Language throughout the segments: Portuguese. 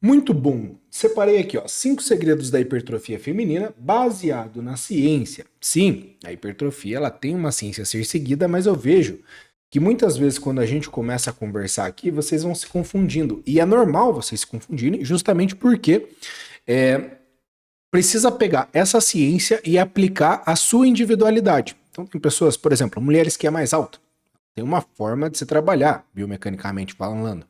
Muito bom. Separei aqui, ó, 5 segredos da hipertrofia feminina baseado na ciência. Sim, a hipertrofia ela tem uma ciência a ser seguida, mas eu vejo que muitas vezes quando a gente começa a conversar aqui, vocês vão se confundindo. E é normal vocês se confundirem, justamente porque é, precisa pegar essa ciência e aplicar a sua individualidade. Então tem pessoas, por exemplo, mulheres que é mais alta. Tem uma forma de se trabalhar, biomecanicamente falando.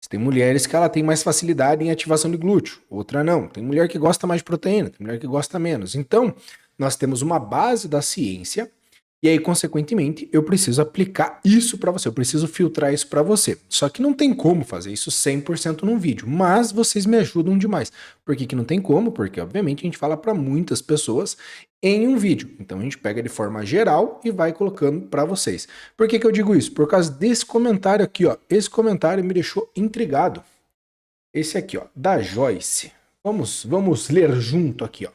Tem mulheres que ela tem mais facilidade em ativação de glúteo, outra não. Tem mulher que gosta mais de proteína, tem mulher que gosta menos. Então, nós temos uma base da ciência e aí, consequentemente, eu preciso aplicar isso para você, eu preciso filtrar isso para você. Só que não tem como fazer isso 100% num vídeo, mas vocês me ajudam demais. Por que que não tem como? Porque, obviamente, a gente fala para muitas pessoas em um vídeo. Então, a gente pega de forma geral e vai colocando para vocês. Por que que eu digo isso? Por causa desse comentário aqui, ó. Esse comentário me deixou intrigado. Esse aqui, ó, da Joyce. Vamos ler junto aqui, ó.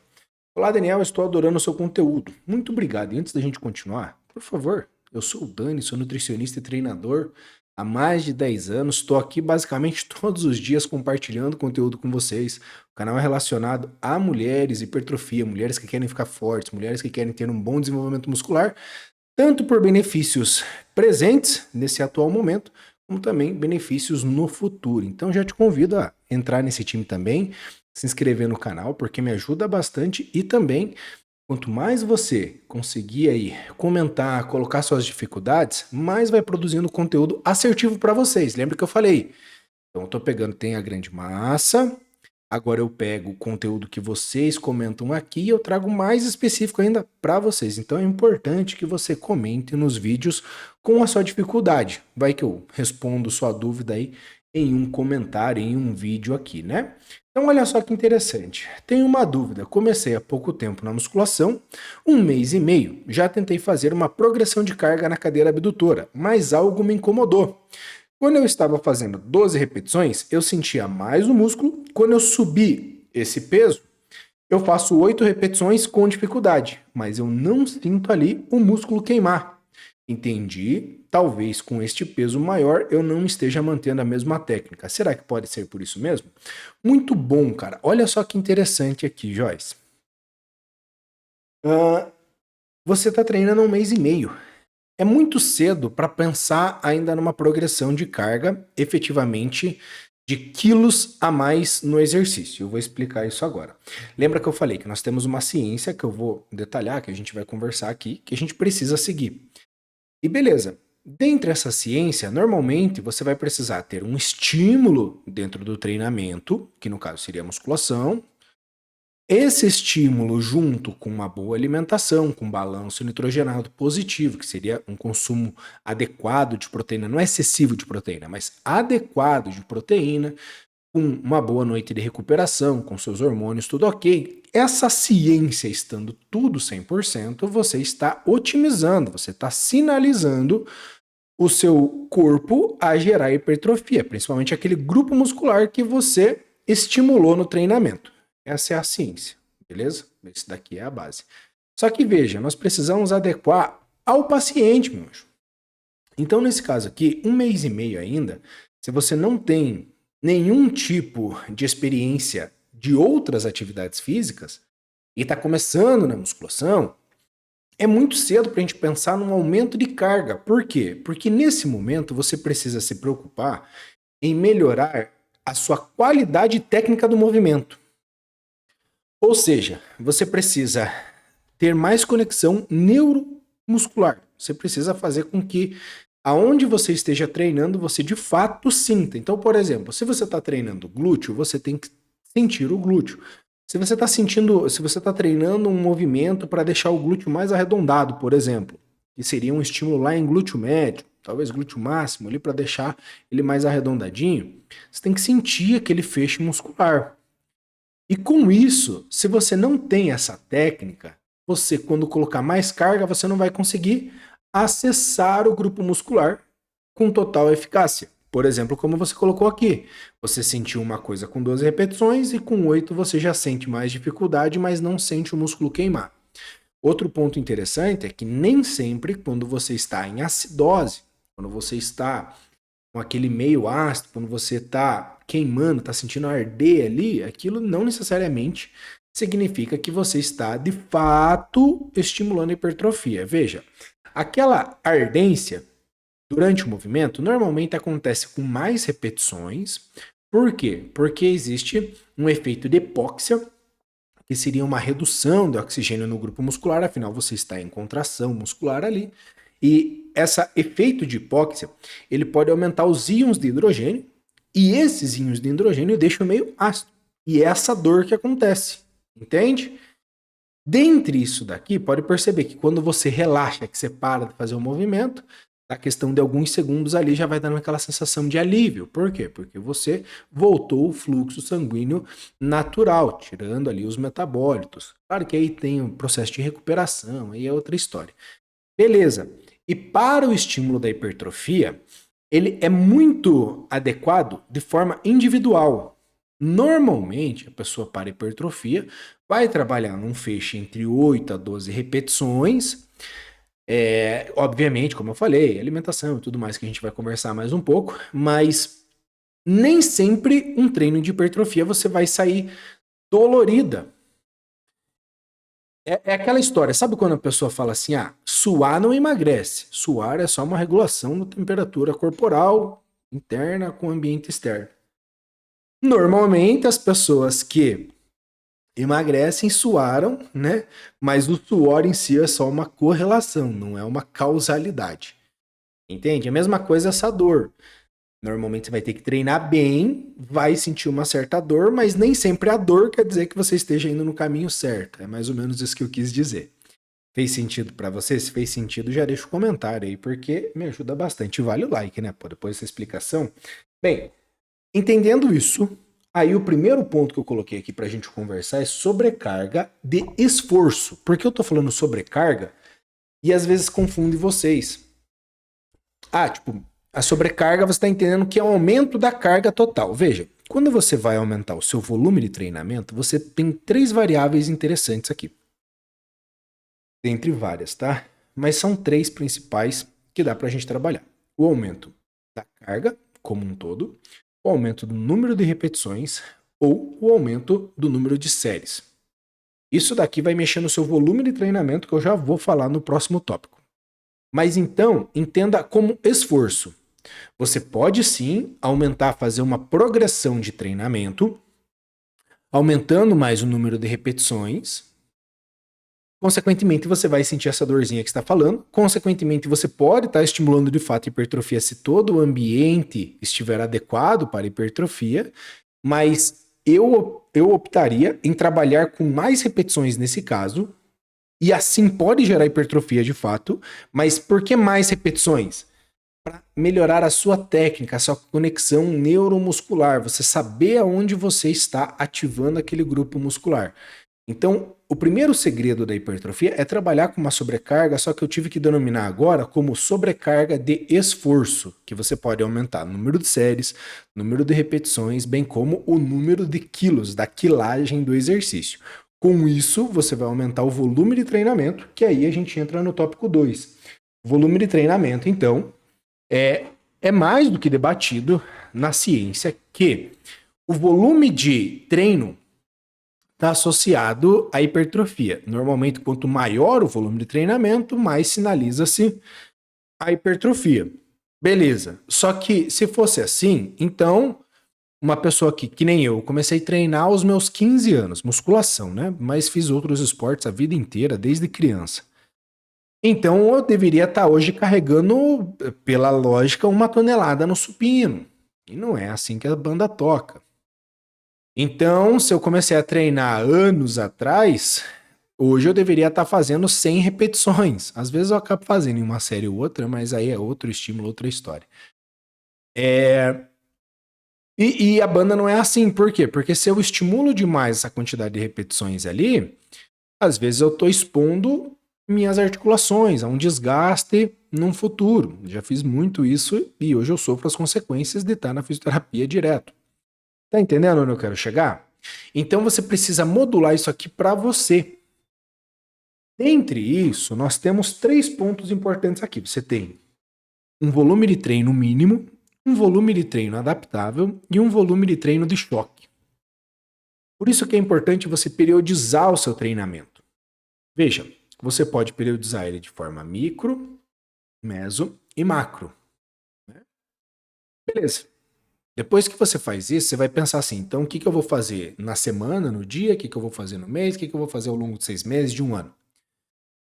Olá, Daniel, estou adorando o seu conteúdo. Muito obrigado. E antes da gente continuar, por favor, eu sou o Dani, sou nutricionista e treinador há mais de 10 anos. Estou aqui basicamente todos os dias compartilhando conteúdo com vocês. O canal é relacionado a mulheres, hipertrofia, mulheres que querem ficar fortes, mulheres que querem ter um bom desenvolvimento muscular, tanto por benefícios presentes nesse atual momento, como também benefícios no futuro. Então já te convido a entrar nesse time também, se inscrever no canal, porque me ajuda bastante e também, quanto mais você conseguir aí comentar, colocar suas dificuldades, mais vai produzindo conteúdo assertivo para vocês. Lembra que eu falei? Então eu tô pegando, tem a grande massa, agora eu pego o conteúdo que vocês comentam aqui e eu trago mais específico ainda para vocês. Então é importante que você comente nos vídeos com a sua dificuldade. Vai que eu respondo sua dúvida aí em um comentário, em um vídeo aqui, né? Então olha só que interessante. Tenho uma dúvida. Comecei há pouco tempo na musculação, 1 mês e meio. Já tentei fazer uma progressão de carga na cadeira abdutora, mas algo me incomodou. Quando eu estava fazendo 12 repetições, eu sentia mais o músculo. Quando eu subi esse peso, eu faço 8 repetições com dificuldade, mas eu não sinto ali o músculo queimar. Entendi, talvez com este peso maior eu não esteja mantendo a mesma técnica. Será que pode ser por isso mesmo? Muito bom, cara. Olha só que interessante aqui, Joyce. Ah, você está treinando 1 mês e meio. É muito cedo para pensar ainda numa progressão de carga, efetivamente, de quilos a mais no exercício. Eu vou explicar isso agora. Lembra que eu falei que nós temos uma ciência que eu vou detalhar, que a gente vai conversar aqui, que a gente precisa seguir. E beleza, dentre essa ciência, normalmente você vai precisar ter um estímulo dentro do treinamento, que no caso seria a musculação. Esse estímulo, junto com uma boa alimentação, com balanço nitrogenado positivo, que seria um consumo adequado de proteína, não é excessivo de proteína, mas adequado de proteína, com uma boa noite de recuperação, com seus hormônios, tudo ok. Essa ciência estando tudo 100%, você está otimizando, você está sinalizando o seu corpo a gerar hipertrofia, principalmente aquele grupo muscular que você estimulou no treinamento. Essa é a ciência, beleza? Esse daqui é a base. Só que veja, nós precisamos adequar ao paciente, meu anjo. Então, nesse caso aqui, 1 mês e meio ainda, se você não tem nenhum tipo de experiência de outras atividades físicas e está começando na musculação, é muito cedo para a gente pensar num aumento de carga. Por quê? Porque nesse momento você precisa se preocupar em melhorar a sua qualidade técnica do movimento. Ou seja, você precisa ter mais conexão neuromuscular. Você precisa fazer com que aonde você esteja treinando, você de fato sinta. Então, por exemplo, se você está treinando glúteo, você tem que sentir o glúteo. Se você está sentindo, se você está treinando um movimento para deixar o glúteo mais arredondado, por exemplo, que seria um estímulo lá em glúteo médio, talvez glúteo máximo ali para deixar ele mais arredondadinho, você tem que sentir aquele feixe muscular. E com isso, se você não tem essa técnica, você, quando colocar mais carga, você não vai conseguir acessar o grupo muscular com total eficácia. Por exemplo, como você colocou aqui, você sentiu uma coisa com 12 repetições e com 8 você já sente mais dificuldade, mas não sente o músculo queimar. Outro ponto interessante é que nem sempre, quando você está em acidose, quando você está com aquele meio ácido, quando você está queimando, tá sentindo arder ali, aquilo não necessariamente significa que você está de fato estimulando a hipertrofia. Veja, aquela ardência durante o movimento normalmente acontece com mais repetições. Por quê? Porque existe um efeito de hipóxia, que seria uma redução do oxigênio no grupo muscular, afinal você está em contração muscular ali. E esse efeito de hipóxia, ele pode aumentar os íons de hidrogênio, e esses íons de hidrogênio deixam meio ácido. E é essa dor que acontece, entende? Dentre isso daqui, pode perceber que quando você relaxa, que você para de fazer o movimento, a questão de alguns segundos ali já vai dando aquela sensação de alívio. Por quê? Porque você voltou o fluxo sanguíneo natural, tirando ali os metabólitos. Claro que aí tem um processo de recuperação, aí é outra história. Beleza. E para o estímulo da hipertrofia, ele é muito adequado de forma individual. Normalmente, a pessoa para hipertrofia vai trabalhar num feixe entre 8 a 12 repetições. Obviamente, como eu falei, alimentação e tudo mais que a gente vai conversar mais um pouco, mas nem sempre um treino de hipertrofia você vai sair dolorida. É aquela história, sabe quando a pessoa fala assim, suar não emagrece, suar é só uma regulação da temperatura corporal interna com o ambiente externo. Normalmente as pessoas que emagrecem suaram, né? Mas o suor em si é só uma correlação, não é uma causalidade. Entende? A mesma coisa essa dor. Normalmente você vai ter que treinar bem, vai sentir uma certa dor, mas nem sempre a dor quer dizer que você esteja indo no caminho certo. É mais ou menos isso que eu quis dizer. Fez sentido para você? Se fez sentido, já deixa o comentário aí, porque me ajuda bastante. Vale o like, né? Pô, depois dessa explicação. Bem, entendendo isso, aí o primeiro ponto que eu coloquei aqui pra gente conversar é sobrecarga de esforço. Por que eu tô falando sobrecarga? E às vezes confunde vocês. A sobrecarga você está entendendo que é o aumento da carga total. Veja, quando você vai aumentar o seu volume de treinamento, você tem 3 variáveis interessantes aqui. Dentre várias, tá? Mas são 3 principais que dá pra gente trabalhar. O aumento da carga, como um todo, o aumento do número de repetições ou o aumento do número de séries. Isso daqui vai mexer no seu volume de treinamento, que eu já vou falar no próximo tópico. Mas então, entenda como esforço. Você pode sim aumentar, fazer uma progressão de treinamento, aumentando mais o número de repetições. Consequentemente, você vai sentir essa dorzinha que está falando. Consequentemente, você pode estar estimulando de fato a hipertrofia se todo o ambiente estiver adequado para a hipertrofia, mas eu optaria em trabalhar com mais repetições nesse caso, e assim pode gerar hipertrofia de fato, mas por que mais repetições? Para melhorar a sua técnica, a sua conexão neuromuscular, você saber aonde você está ativando aquele grupo muscular. Então, o primeiro segredo da hipertrofia é trabalhar com uma sobrecarga, só que eu tive que denominar agora como sobrecarga de esforço, que você pode aumentar o número de séries, número de repetições, bem como o número de quilos, da quilagem do exercício. Com isso, você vai aumentar o volume de treinamento, que aí a gente entra no tópico 2. Volume de treinamento, então, é mais do que debatido na ciência que o volume de treino está associado à hipertrofia. Normalmente, quanto maior o volume de treinamento, mais sinaliza-se a hipertrofia. Beleza. Só que se fosse assim, então uma pessoa que nem eu, comecei a treinar aos meus 15 anos, musculação, né? Mas fiz outros esportes a vida inteira, desde criança. Então eu deveria estar hoje carregando, pela lógica, 1 tonelada no supino. E não é assim que a banda toca. Então, se eu comecei a treinar anos atrás, hoje eu deveria estar fazendo 100 repetições. Às vezes eu acabo fazendo em uma série ou outra, mas aí é outro estímulo, outra história. E a banda não é assim, por quê? Porque se eu estimulo demais essa quantidade de repetições ali, às vezes eu estou expondo minhas articulações a um desgaste num futuro. Já fiz muito isso e hoje eu sofro as consequências de estar na fisioterapia direto. Tá entendendo onde eu quero chegar? Então você precisa modular isso aqui para você. Dentre isso, nós temos 3 pontos importantes aqui. Você tem um volume de treino mínimo, um volume de treino adaptável e um volume de treino de choque. Por isso que é importante você periodizar o seu treinamento. Veja, você pode periodizar ele de forma micro, meso e macro. Né? Beleza. Depois que você faz isso, você vai pensar assim, então o que eu vou fazer na semana, no dia, o que eu vou fazer no mês, o que eu vou fazer ao longo de 6 meses, de um ano.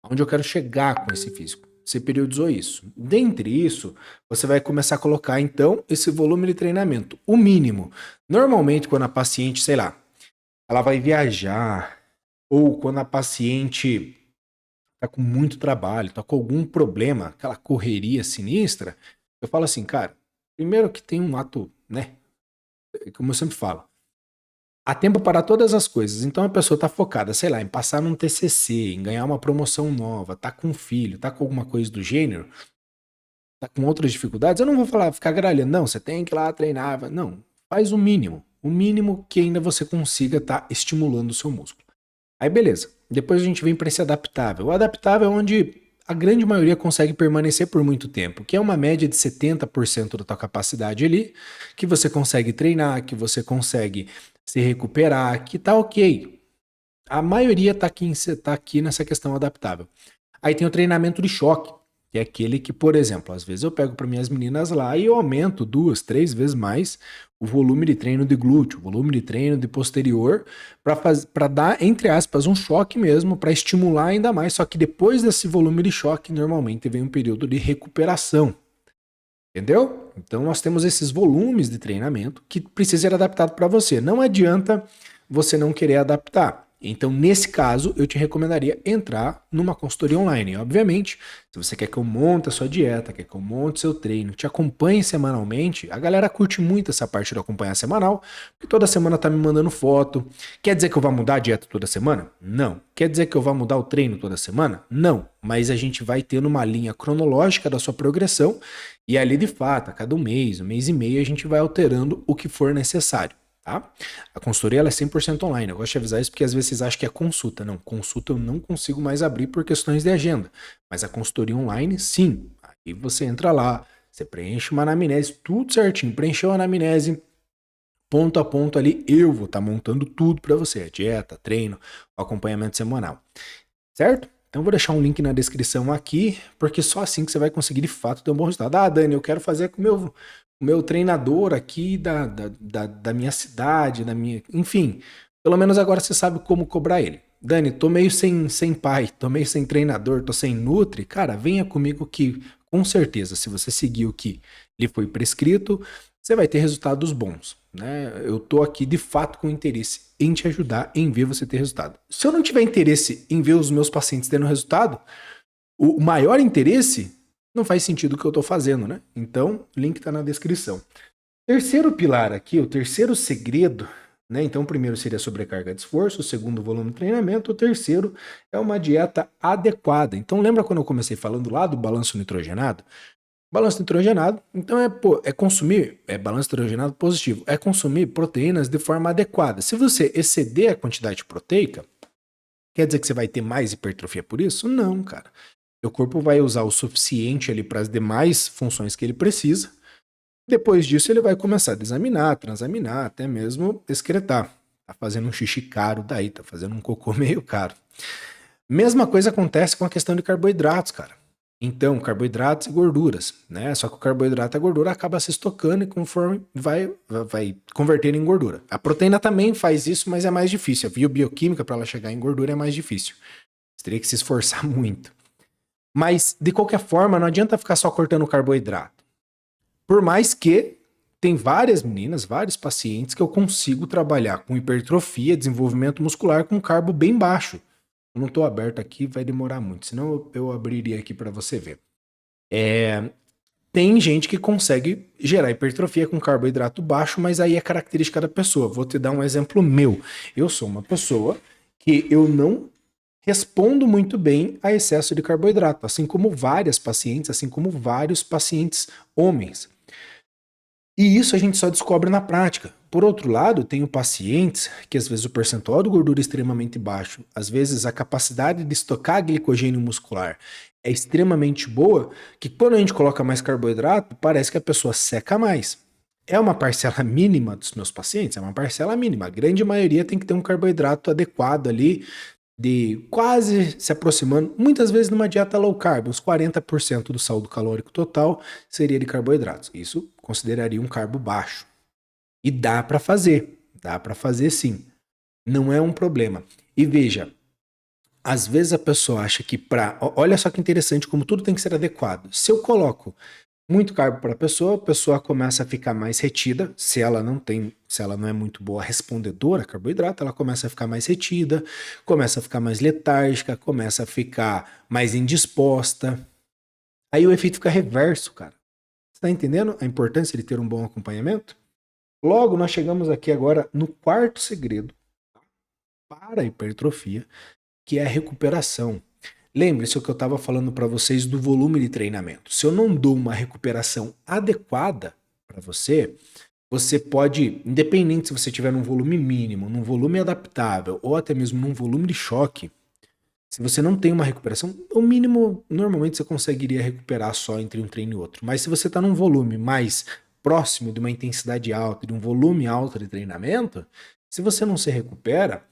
Onde eu quero chegar com esse físico. Você periodizou isso. Dentre isso, você vai começar a colocar, então, esse volume de treinamento. O mínimo. Normalmente, quando a paciente, sei lá, ela vai viajar, ou quando a paciente tá com muito trabalho, tá com algum problema, aquela correria sinistra, eu falo assim, cara, primeiro que tem um ato, né? Como eu sempre falo, há tempo para todas as coisas. Então a pessoa tá focada, sei lá, em passar num TCC, em ganhar uma promoção nova, tá com um filho, tá com alguma coisa do gênero, tá com outras dificuldades. Eu não vou falar, ficar gralhando, não, você tem que ir lá treinar. Não, faz o mínimo que ainda você consiga estar estimulando o seu músculo. Aí beleza, depois a gente vem para esse adaptável. O adaptável é onde a grande maioria consegue permanecer por muito tempo, que é uma média de 70% da tua capacidade ali, que você consegue treinar, que você consegue se recuperar, que tá ok. A maioria tá aqui nessa questão adaptável. Aí tem o treinamento de choque, que é aquele que, por exemplo, às vezes eu pego para minhas meninas lá e eu aumento 2, 3 vezes mais o volume de treino de glúteo, o volume de treino de posterior, para dar, entre aspas, um choque mesmo, para estimular ainda mais. Só que depois desse volume de choque, normalmente vem um período de recuperação. Entendeu? Então nós temos esses volumes de treinamento que precisa ser adaptado para você. Não adianta você não querer adaptar. Então, nesse caso, eu te recomendaria entrar numa consultoria online. Obviamente, se você quer que eu monte a sua dieta, quer que eu monte seu treino, te acompanhe semanalmente, a galera curte muito essa parte de acompanhar semanal, porque toda semana tá me mandando foto. Quer dizer que eu vou mudar a dieta toda semana? Não. Quer dizer que eu vou mudar o treino toda semana? Não. Mas a gente vai tendo uma linha cronológica da sua progressão e ali, de fato, a cada um mês e meio, a gente vai alterando o que for necessário. Tá? A consultoria ela é 100% online. Eu gosto de avisar isso porque às vezes vocês acham que é consulta. Não, consulta eu não consigo mais abrir por questões de agenda. Mas a consultoria online, sim. Aí você entra lá, você preenche uma anamnese, tudo certinho. Preencheu a anamnese, ponto a ponto ali, eu vou estar montando tudo para você. A dieta, treino, o acompanhamento semanal. Certo? Então vou deixar um link na descrição aqui, porque só assim que você vai conseguir de fato ter um bom resultado. Ah, Dani, eu quero fazer com o meu treinador aqui da minha cidade, enfim, pelo menos agora você sabe como cobrar ele. Dani, tô meio sem pai, tô meio sem treinador, tô sem nutri. Cara, venha comigo que, com certeza, se você seguir o que lhe foi prescrito, você vai ter resultados bons. Né? Eu tô aqui de fato com interesse em te ajudar, em ver você ter resultado. Se eu não tiver interesse em ver os meus pacientes tendo resultado, o maior interesse não faz sentido o que eu estou fazendo, né? Então, o link está na descrição. Terceiro pilar aqui, o terceiro segredo, né? Então, o primeiro seria a sobrecarga de esforço, o segundo, o volume de treinamento, o terceiro é uma dieta adequada. Então, lembra quando eu comecei falando lá do balanço nitrogenado? Balanço nitrogenado, então é consumir, balanço nitrogenado positivo, é consumir proteínas de forma adequada. Se você exceder a quantidade proteica, quer dizer que você vai ter mais hipertrofia por isso? Não, cara. O corpo vai usar o suficiente ali para as demais funções que ele precisa. Depois disso, ele vai começar a desaminar, transaminar, até mesmo excretar. Tá fazendo um xixi caro daí, tá fazendo um cocô meio caro. Mesma coisa acontece com a questão de carboidratos, cara. Então, carboidratos e gorduras, né? Só que o carboidrato e a gordura acaba se estocando e conforme vai convertendo em gordura. A proteína também faz isso, mas é mais difícil. A via bioquímica para ela chegar em gordura é mais difícil. Você teria que se esforçar muito. Mas, de qualquer forma, não adianta ficar só cortando carboidrato. Por mais que tem várias meninas, vários pacientes que eu consigo trabalhar com hipertrofia, desenvolvimento muscular com carbo bem baixo. Eu não estou aberto aqui, vai demorar muito, senão eu abriria aqui para você ver. Tem gente que consegue gerar hipertrofia com carboidrato baixo, mas aí é característica da pessoa. Vou te dar um exemplo meu. Eu sou uma pessoa que eu não respondo muito bem a excesso de carboidrato, assim como várias pacientes, assim como vários pacientes homens. E isso a gente só descobre na prática. por outro lado, tenho pacientes que às vezes o percentual de gordura é extremamente baixo, às vezes a capacidade de estocar glicogênio muscular é extremamente boa, que quando a gente coloca mais carboidrato, parece que a pessoa seca mais. É uma parcela mínima dos meus pacientes? É uma parcela mínima. A grande maioria tem que ter um carboidrato adequado ali, de quase se aproximando, muitas vezes numa dieta low carb, uns 40% do saldo calórico total seria de carboidratos. Isso consideraria um carbo baixo. E dá para fazer sim. Não é um problema. E veja, às vezes a pessoa acha que olha só que interessante como tudo tem que ser adequado. Se eu coloco muito carbo para a pessoa começa a ficar mais retida, se ela não é muito boa respondedora a carboidrato, ela começa a ficar mais retida, começa a ficar mais letárgica, começa a ficar mais indisposta. Aí o efeito fica reverso, cara. Você tá entendendo a importância de ter um bom acompanhamento? Logo, nós chegamos aqui agora no quarto segredo para a hipertrofia, que é a recuperação. Lembre-se o que eu estava falando para vocês do volume de treinamento. Se eu não dou uma recuperação adequada para você, você pode, independente se você tiver num volume mínimo, num volume adaptável ou até mesmo num volume de choque, se você não tem uma recuperação, o mínimo normalmente você conseguiria recuperar só entre um treino e outro. Mas se você está num volume mais próximo de uma intensidade alta, de um volume alto de treinamento, se você não se recupera,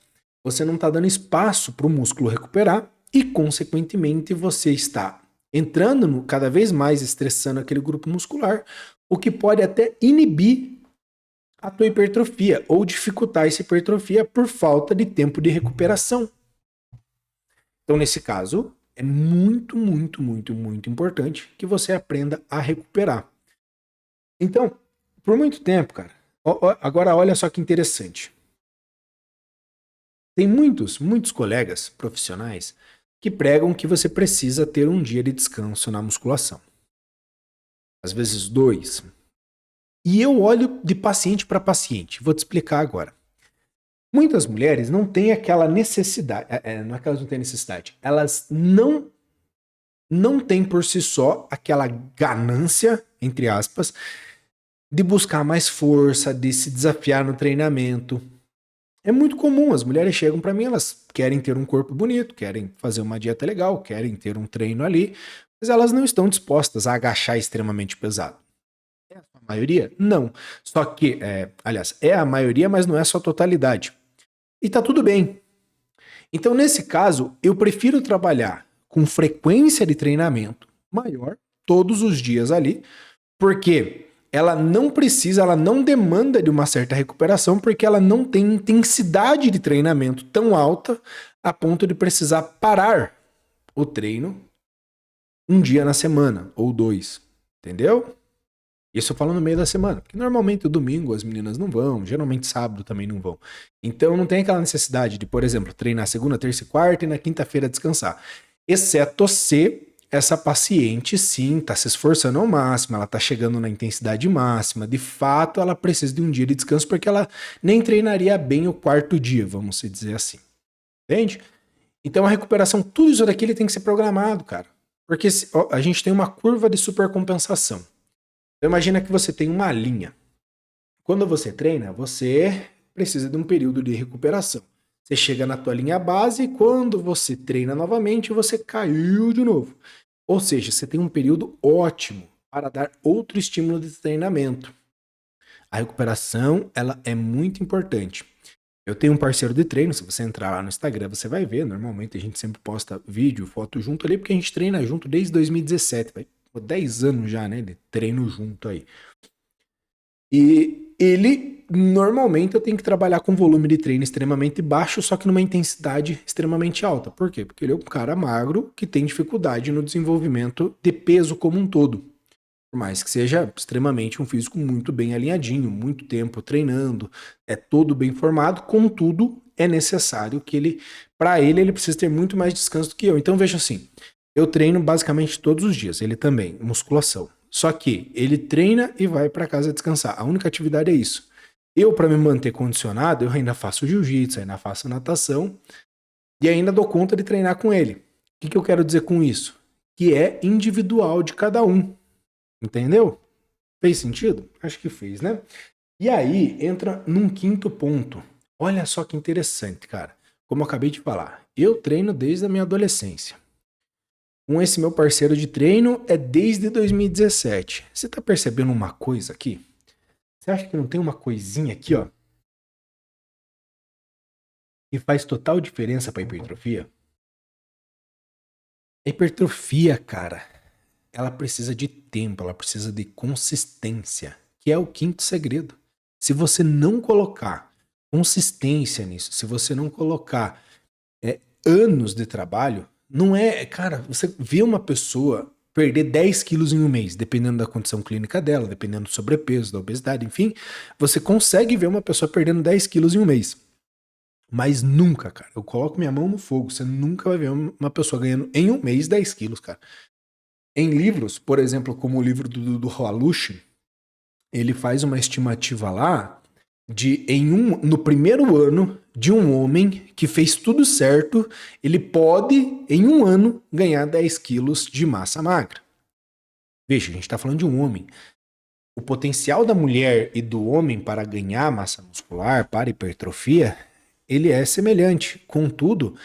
você não está dando espaço para o músculo recuperar e, consequentemente, você está entrando cada vez mais estressando aquele grupo muscular, o que pode até inibir a tua hipertrofia ou dificultar essa hipertrofia por falta de tempo de recuperação. Então, nesse caso, é muito, muito, muito, muito importante que você aprenda a recuperar. Então, por muito tempo, cara, agora olha só que interessante. Tem muitos colegas profissionais que pregam que você precisa ter um dia de descanso na musculação. Às vezes 2. E eu olho de paciente para paciente. Vou te explicar agora. Muitas mulheres não têm aquela necessidade. Não é que elas não têm necessidade. Elas não têm por si só aquela ganância, entre aspas, de buscar mais força, de se desafiar no treinamento. É muito comum, as mulheres chegam para mim, elas querem ter um corpo bonito, querem fazer uma dieta legal, querem ter um treino ali, mas elas não estão dispostas a agachar extremamente pesado. É a maioria? Não. Só que, aliás, é a maioria, mas não é só a totalidade. E tá tudo bem. Então, nesse caso, eu prefiro trabalhar com frequência de treinamento maior, todos os dias ali, porque ela não demanda de uma certa recuperação, porque ela não tem intensidade de treinamento tão alta a ponto de precisar parar o treino um dia na semana, ou 2, entendeu? Isso eu falo no meio da semana, porque normalmente o domingo as meninas não vão, geralmente sábado também não vão. Então não tem aquela necessidade de, por exemplo, treinar segunda, terça e quarta e na quinta-feira descansar. Exceto se essa paciente, sim, está se esforçando ao máximo, ela está chegando na intensidade máxima. De fato, ela precisa de um dia de descanso porque ela nem treinaria bem o quarto dia, vamos dizer assim. Entende? Então a recuperação, tudo isso daqui ele tem que ser programado, cara. Porque a gente tem uma curva de supercompensação. Então imagina que você tem uma linha. Quando você treina, você precisa de um período de recuperação. Você chega na tua linha base e quando você treina novamente, você caiu de novo. Ou seja, você tem um período ótimo para dar outro estímulo de treinamento. A recuperação, ela é muito importante. Eu tenho um parceiro de treino, se você entrar lá no Instagram, você vai ver. Normalmente a gente sempre posta vídeo, foto junto ali, porque a gente treina junto desde 2017. Vai 10 anos já, né, de treino junto aí. E ele, normalmente, eu tenho que trabalhar com volume de treino extremamente baixo, só que numa intensidade extremamente alta. Por quê? Porque ele é um cara magro que tem dificuldade no desenvolvimento de peso como um todo. Por mais que seja extremamente um físico muito bem alinhadinho, muito tempo treinando, é todo bem formado, contudo, é necessário que ele precisa ter muito mais descanso do que eu. Então, veja assim, eu treino basicamente todos os dias, ele também, musculação. Só que ele treina e vai para casa descansar. A única atividade é isso. Eu, para me manter condicionado, eu ainda faço jiu-jitsu, ainda faço natação e ainda dou conta de treinar com ele. O que eu quero dizer com isso? Que é individual de cada um. Entendeu? Fez sentido? Acho que fez, né? E aí entra num quinto ponto. Olha só que interessante, cara. Como eu acabei de falar, eu treino desde a minha adolescência. Com esse meu parceiro de treino é desde 2017. Você tá percebendo uma coisa aqui? Você acha que não tem uma coisinha aqui, ó, que faz total diferença para hipertrofia? A hipertrofia, cara, ela precisa de tempo, ela precisa de consistência, que é o quinto segredo. Se você não colocar consistência nisso, se você não colocar anos de trabalho, não é, cara, você vê uma pessoa perder 10 quilos em um mês, dependendo da condição clínica dela, dependendo do sobrepeso, da obesidade, enfim, você consegue ver uma pessoa perdendo 10 quilos em um mês. Mas nunca, cara, eu coloco minha mão no fogo, você nunca vai ver uma pessoa ganhando em um mês 10 quilos, cara. Em livros, por exemplo, como o livro do Halushi, ele faz uma estimativa lá de no primeiro ano de um homem que fez tudo certo, ele pode, em um ano, ganhar 10 quilos de massa magra. Veja, a gente está falando de um homem. O potencial da mulher e do homem para ganhar massa muscular, para hipertrofia, ele é semelhante. Contudo,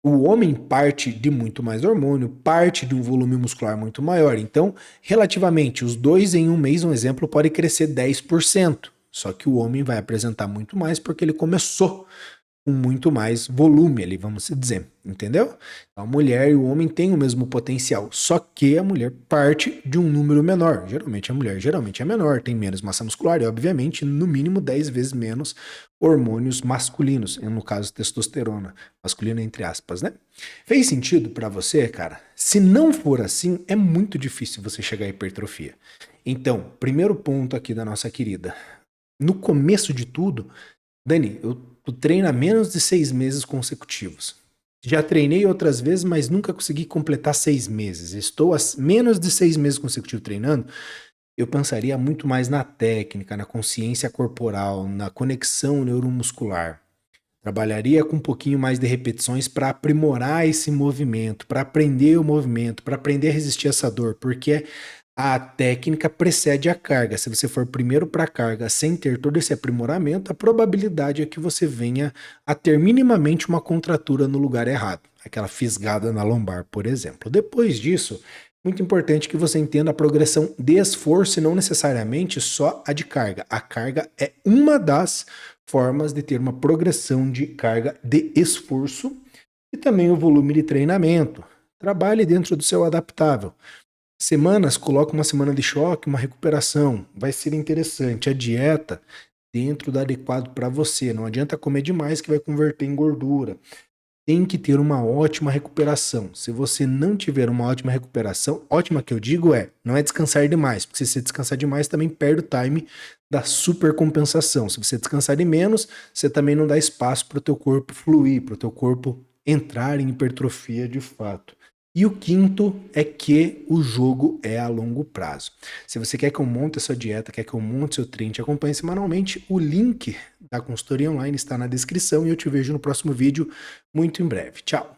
o homem parte de muito mais hormônio, parte de um volume muscular muito maior. Então, relativamente, os dois em um mês, um exemplo, pode crescer 10%. Só que o homem vai apresentar muito mais porque ele começou com muito mais volume ali, vamos dizer, entendeu? Então, a mulher e o homem têm o mesmo potencial, só que a mulher parte de um número menor. Geralmente a mulher é menor, tem menos massa muscular e, obviamente, no mínimo 10 vezes menos hormônios masculinos, no caso testosterona, masculina entre aspas, né? Fez sentido para você, cara? Se não for assim, é muito difícil você chegar à hipertrofia. Então, primeiro ponto aqui da nossa querida. No começo de tudo, Dani, eu treino há menos de 6 meses consecutivos. Já treinei outras vezes, mas nunca consegui completar 6 meses. Estou há menos de 6 meses consecutivos treinando. Eu pensaria muito mais na técnica, na consciência corporal, na conexão neuromuscular. Trabalharia com um pouquinho mais de repetições para aprimorar esse movimento, para aprender o movimento, para aprender a resistir a essa dor, porque a técnica precede a carga. Se você for primeiro para a carga sem ter todo esse aprimoramento, a probabilidade é que você venha a ter minimamente uma contratura no lugar errado, aquela fisgada na lombar, por exemplo. Depois disso, muito importante que você entenda a progressão de esforço e não necessariamente só a de carga. A carga é uma das formas de ter uma progressão de carga de esforço e também o volume de treinamento. Trabalhe dentro do seu adaptável. Semanas, coloca uma semana de choque, uma recuperação. Vai ser interessante. A dieta dentro do adequado para você. Não adianta comer demais que vai converter em gordura. Tem que ter uma ótima recuperação. Se você não tiver uma ótima recuperação, ótima que eu digo não é descansar demais, porque se você descansar demais também perde o time da supercompensação. Se você descansar de menos, você também não dá espaço para o teu corpo fluir, para o teu corpo entrar em hipertrofia de fato. E o quinto é que o jogo é a longo prazo. Se você quer que eu monte a sua dieta, quer que eu monte seu treino, te acompanhe semanalmente, o link da consultoria online está na descrição e eu te vejo no próximo vídeo muito em breve. Tchau!